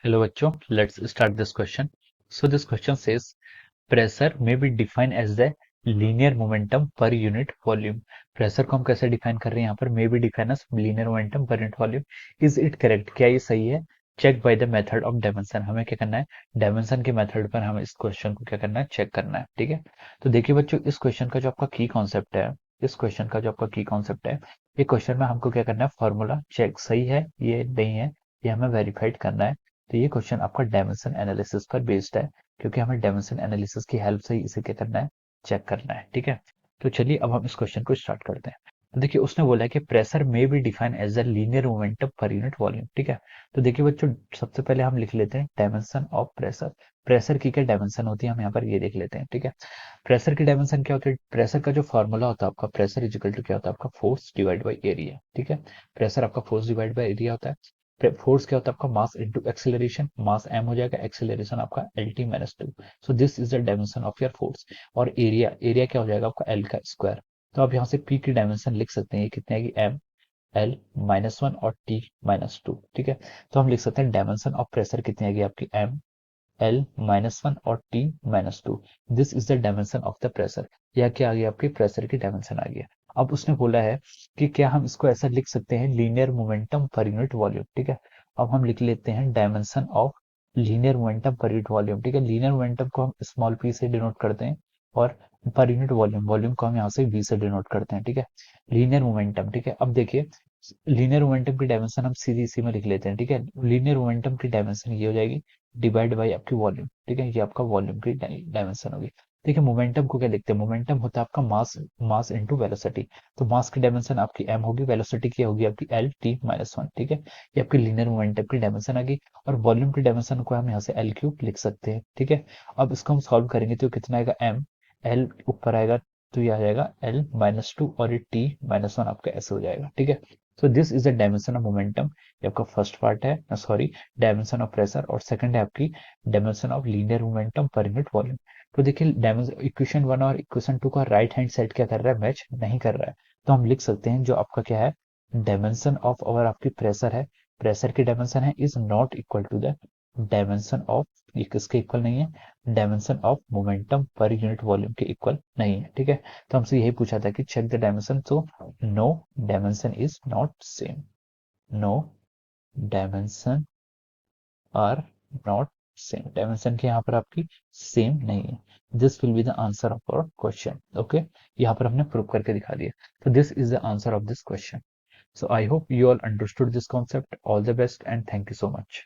Hello बच्चों, let's start this question. So this question says pressure may be defined as the linear momentum per unit volume. Pressure को हम कैसे define कर रहे हैं यहाँ पर may be defined as linear momentum per unit volume. Is it correct? क्या ये सही है? Check by the method of dimension. हमें क्या करना है? डायमेंशन के मेथड पर हमें इस क्वेश्चन को क्या करना है? चेक करना है. ठीक है. तो देखिए बच्चों, इस क्वेश्चन का जो आपका की कॉन्सेप्ट है, इस क्वेश्चन का जो आपका की कॉन्सेप्ट है, ये क्वेश्चन में हमको क्या करना है? फॉर्मूला चेक सही है, ये नहीं है, ये हमें वेरीफाइड करना है. तो ये क्वेश्चन आपका डायमेंशन एनालिसिस पर बेस्ड है, क्योंकि हमें डायमेंशन एनालिसिस की हेल्प से ही इसे क्या करना है? चेक करना है. ठीक है. तो चलिए अब हम इस क्वेश्चन को स्टार्ट करते हैं. देखिए उसने बोला है कि प्रेशर में be define as a linear momentum per unit volume. ठीक है. तो देखिए बच्चों, सबसे पहले हम लिख लेते हैं डायमेंशन ऑफ प्रेशर. प्रेशर की क्या डायमेंशन होती है, हम यहाँ पर ये देख लेते हैं. ठीक है. प्रेशर की डायमेंशन क्या होती है? प्रेशर का जो फॉर्मूला होता है आपका, प्रेशर इज इक्वल टू क्या होता है आपका? Force divide by area. ठीक है. प्रेशर आपका फोर्स डिवाइड बाई एरिया होता है. फोर्स क्या होता है आपका? Mass into acceleration. Mass m हो जाएगा, एक्सेलरेशन आपका lt minus two. So this is the dimension of your force. और एरिया, एरिया क्या हो जाएगा आपका? l का स्क्वायर. तो आप यहाँ से p की डायमेंशन लिख सकते हैं, ये कितने आएगी? m l माइनस वन और t माइनस टू. ठीक है. तो हम लिख सकते हैं डायमेंशन ऑफ प्रेशर कितनी आएगी आपकी? m L माइनस वन और T minus two. This is the dimension of the pressure. यह क्या आ गया? आपकी प्रेशर की डायमेंशन आ गया. अब उसने बोला है कि क्या हम इसको ऐसा लिख सकते हैं? Linear momentum per unit volume. ठीक है. अब हम लिख लेते हैं dimension of linear momentum per unit volume. ठीक है. लीनियर मोमेंटम को हम स्मॉल p से डिनोट करते हैं, और पर यूनिट वॉल्यूम, वॉल्यूम को हम यहाँ से v से डिनोट करते हैं. ठीक है. Linear momentum. ठीक है. अब देखिए, लीनियर मोमेंटम की डायमेंशन हम सीधी इसी में लिख लेते हैं. ठीक है. लीनियर मोमेंटम की डायमेंशन ये हो जाएगी डिवाइड बाई आपकी वॉल्यूम. ठीक है. ये आपका वॉल्यूम की डायमेंशन होगी. ठीक है. मोमेंटम को क्या लिखते हैं? मोमेंटम होता है आपका मास, मास इनटू वेलोसिटी. तो मास की डायमेंशन आपकी m होगी, वेलोसिटी की होगी आपकी l t माइनस वन. ठीक है. ये आपकी लीनियर मोमेंटम की डायमेंशन आ गई. और वॉल्यूम की डायमेंशन को हम यहाँ से l क्यूब लिख सकते हैं. ठीक है. अब इसको हम सॉल्व करेंगे तो कितना आएगा? m l ऊपर आएगा तो ये आ जाएगा l माइनस टू, और ये t माइनस वन आपका ऐसे हो जाएगा. ठीक है. सो this is the dimension of momentum. ये आपका फर्स्ट पार्ट है, सॉरी, डायमेंशन ऑफ प्रेशर. और सेकंड है आपकी dimension of linear momentum per unit volume. तो देखिए डायमेंशन इक्वेशन वन और इक्वेशन टू का राइट हैंड साइड क्या कर रहा है? मैच नहीं कर रहा है. तो हम लिख सकते हैं जो आपका क्या है? डायमेंशन ऑफ, अगर आपकी प्रेशर है, प्रेशर की डायमेंशन है, is not equal to the dimension of, ये किसके इक्वल नहीं है? Dimension of momentum per unit volume के इक्वल नहीं है. ठीक है. तो हमसे यही पूछा था कि चेक द डायमेंशन. तो no, dimension is not same. No dimension are not same. Dimension के यहाँ पर आपकी सेम नहीं है. This will be the answer of our question. Okay. यहाँ पर हमने प्रूव करके दिखा दिया. तो this is the answer of this question. So I hope you all understood this concept. All the best and thank you so much.